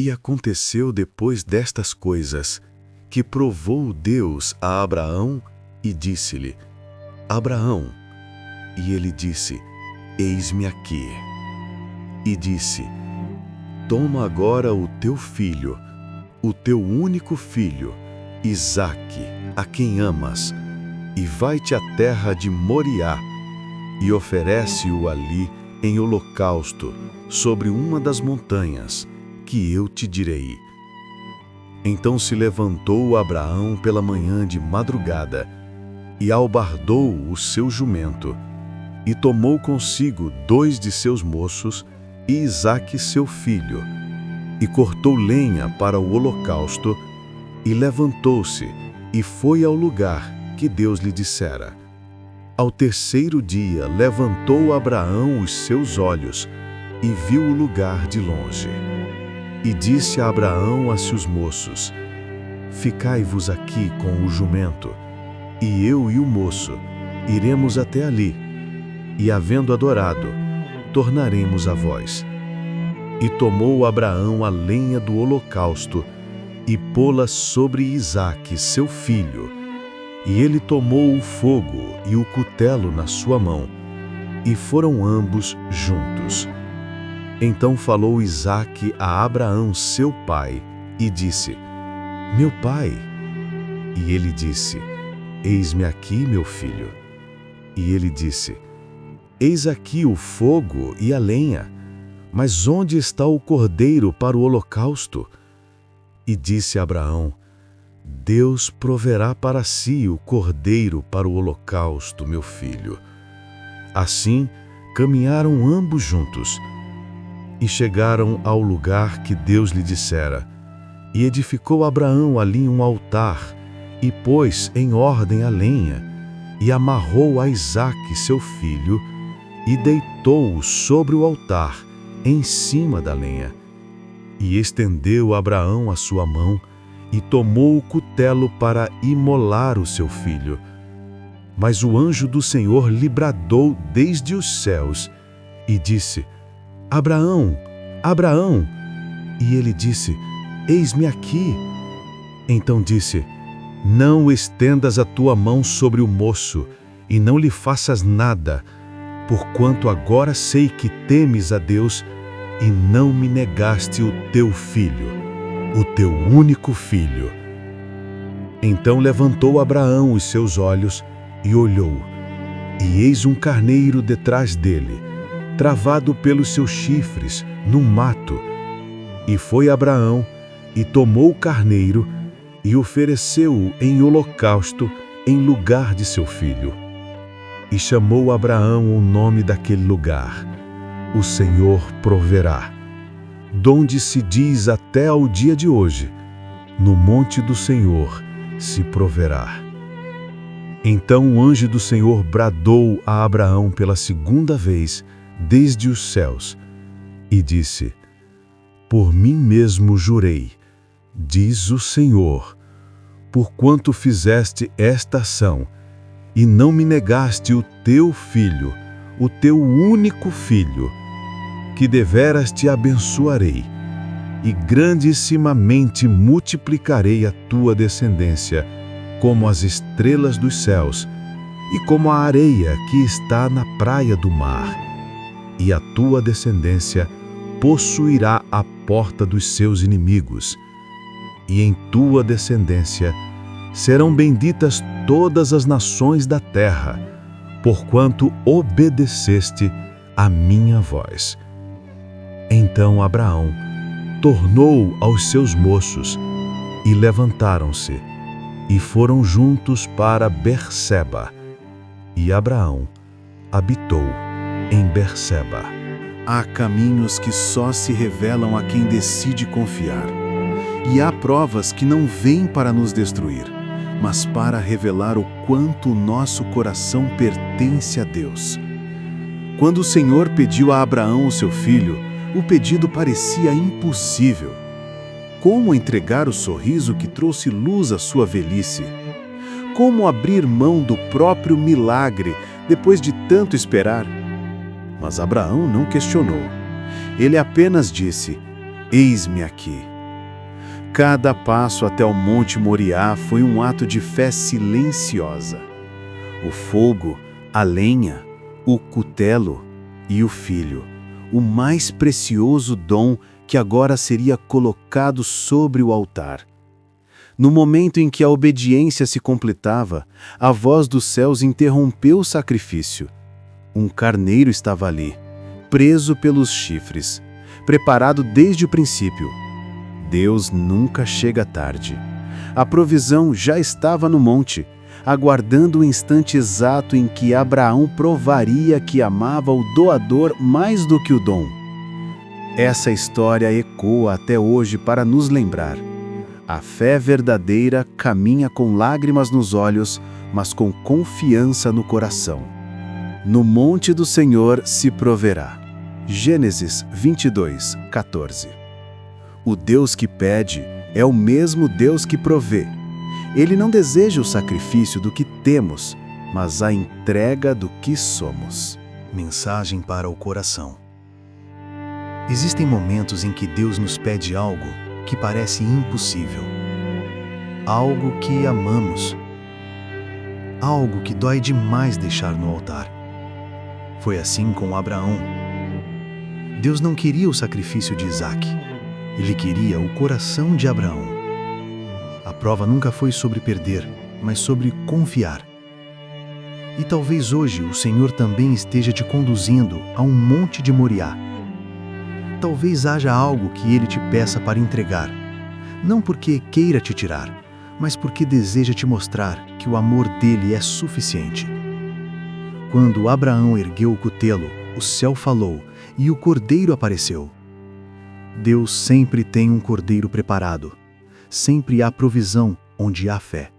E aconteceu depois destas coisas, que provou Deus a Abraão e disse-lhe: Abraão. E ele disse: Eis-me aqui. E disse: Toma agora o teu filho, o teu único filho, Isaque, a quem amas, e vai-te à terra de Moriá, e oferece-o ali em holocausto, sobre uma das montanhas, que eu te direi. Então se levantou Abraão pela manhã de madrugada, e albardou o seu jumento, e tomou consigo 2 de seus moços, e Isaque seu filho, e cortou lenha para o holocausto, e levantou-se, e foi ao lugar que Deus lhe dissera. Ao terceiro dia levantou Abraão os seus olhos, e viu o lugar de longe. E disse a Abraão a seus moços: Ficai-vos aqui com o jumento, e eu e o moço iremos até ali, e havendo adorado, tornaremos a vós. E tomou Abraão a lenha do holocausto, e pô-la sobre Isaque, seu filho. E ele tomou o fogo e o cutelo na sua mão, e foram ambos juntos. Então falou Isaque a Abraão, seu pai, e disse: Meu pai. E ele disse: Eis-me aqui, meu filho. E ele disse: Eis aqui o fogo e a lenha, mas onde está o cordeiro para o holocausto? E disse Abraão: Deus proverá para si o cordeiro para o holocausto, meu filho. Assim, caminharam ambos juntos, e chegaram ao lugar que Deus lhe dissera. E edificou Abraão ali um altar, e pôs em ordem a lenha, e amarrou a Isaque, seu filho, e deitou-o sobre o altar, em cima da lenha. E estendeu Abraão a sua mão, e tomou o cutelo para imolar o seu filho. Mas o anjo do Senhor lhe bradou desde os céus, e disse: Abraão, Abraão. E ele disse: Eis-me aqui. Então disse: Não estendas a tua mão sobre o moço, e não lhe faças nada, porquanto agora sei que temes a Deus, e não me negaste o teu filho, o teu único filho. Então levantou Abraão os seus olhos e olhou, e eis um carneiro detrás dele, travado pelos seus chifres, num mato. E foi Abraão, e tomou o carneiro, e ofereceu-o em holocausto, em lugar de seu filho. E chamou Abraão o nome daquele lugar: O Senhor proverá. Donde se diz até ao dia de hoje: No monte do Senhor se proverá. Então o anjo do Senhor bradou a Abraão pela segunda vez, desde os céus, e disse: Por mim mesmo jurei, diz o Senhor, porquanto fizeste esta ação, e não me negaste o teu filho, o teu único filho, que deveras te abençoarei, e grandissimamente multiplicarei a tua descendência, como as estrelas dos céus, e como a areia que está na praia do mar. E a tua descendência possuirá a porta dos seus inimigos, e em tua descendência serão benditas todas as nações da terra, porquanto obedeceste à minha voz. Então Abraão tornou aos seus moços, e levantaram-se, e foram juntos para Berseba, e Abraão habitou em Berseba. Há caminhos que só se revelam a quem decide confiar, e há provas que não vêm para nos destruir, mas para revelar o quanto o nosso coração pertence a Deus. Quando o Senhor pediu a Abraão o seu filho, o pedido parecia impossível. Como entregar o sorriso que trouxe luz à sua velhice? Como abrir mão do próprio milagre depois de tanto esperar? Mas Abraão não questionou. Ele apenas disse: Eis-me aqui. Cada passo até o Monte Moriá foi um ato de fé silenciosa. O fogo, a lenha, o cutelo e o filho, o mais precioso dom que agora seria colocado sobre o altar. No momento em que a obediência se completava, a voz dos céus interrompeu o sacrifício. Um carneiro estava ali, preso pelos chifres, preparado desde o princípio. Deus nunca chega tarde. A provisão já estava no monte, aguardando o instante exato em que Abraão provaria que amava o doador mais do que o dom. Essa história ecoa até hoje para nos lembrar: a fé verdadeira caminha com lágrimas nos olhos, mas com confiança no coração. No monte do Senhor se proverá. Gênesis 22, 14. O Deus que pede é o mesmo Deus que provê. Ele não deseja o sacrifício do que temos, mas a entrega do que somos. Mensagem para o coração. Existem momentos em que Deus nos pede algo que parece impossível. Algo que amamos. Algo que dói demais deixar no altar. Foi assim com Abraão. Deus não queria o sacrifício de Isaque. Ele queria o coração de Abraão. A prova nunca foi sobre perder, mas sobre confiar. E talvez hoje o Senhor também esteja te conduzindo a um monte de Moriá. Talvez haja algo que Ele te peça para entregar, não porque queira te tirar, mas porque deseja te mostrar que o amor dele é suficiente. Quando Abraão ergueu o cutelo, o céu falou e o cordeiro apareceu. Deus sempre tem um cordeiro preparado. Sempre há provisão onde há fé.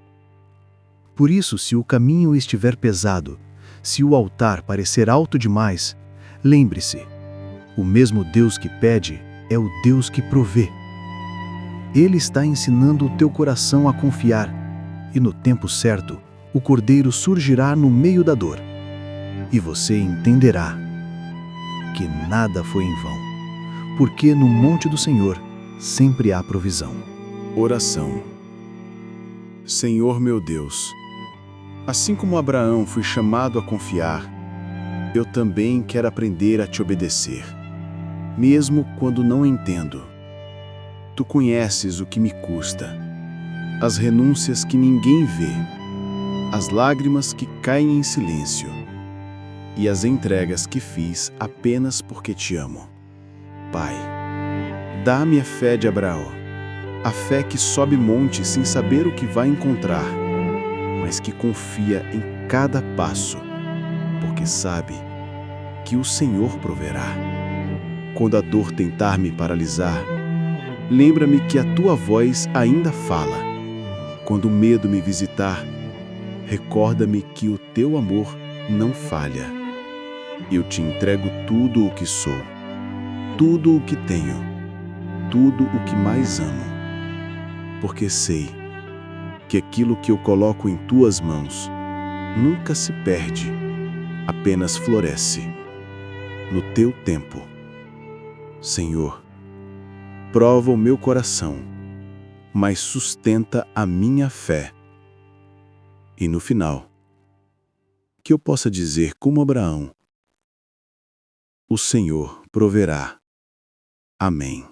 Por isso, se o caminho estiver pesado, se o altar parecer alto demais, lembre-se: o mesmo Deus que pede é o Deus que provê. Ele está ensinando o teu coração a confiar, e no tempo certo, o cordeiro surgirá no meio da dor. E você entenderá que nada foi em vão, porque no monte do Senhor sempre há provisão. Oração. Senhor meu Deus, assim como Abraão foi chamado a confiar, eu também quero aprender a te obedecer, mesmo quando não entendo. Tu conheces o que me custa, as renúncias que ninguém vê, as lágrimas que caem em silêncio e as entregas que fiz apenas porque te amo. Pai, dá-me a fé de Abraão, a fé que sobe monte sem saber o que vai encontrar, mas que confia em cada passo, porque sabe que o Senhor proverá. Quando a dor tentar me paralisar, lembra-me que a tua voz ainda fala. Quando o medo me visitar, recorda-me que o teu amor não falha. Eu te entrego tudo o que sou, tudo o que tenho, tudo o que mais amo, porque sei que aquilo que eu coloco em tuas mãos nunca se perde, apenas floresce no teu tempo. Senhor, prova o meu coração, mas sustenta a minha fé. E no final, que eu possa dizer como Abraão: o Senhor proverá. Amém.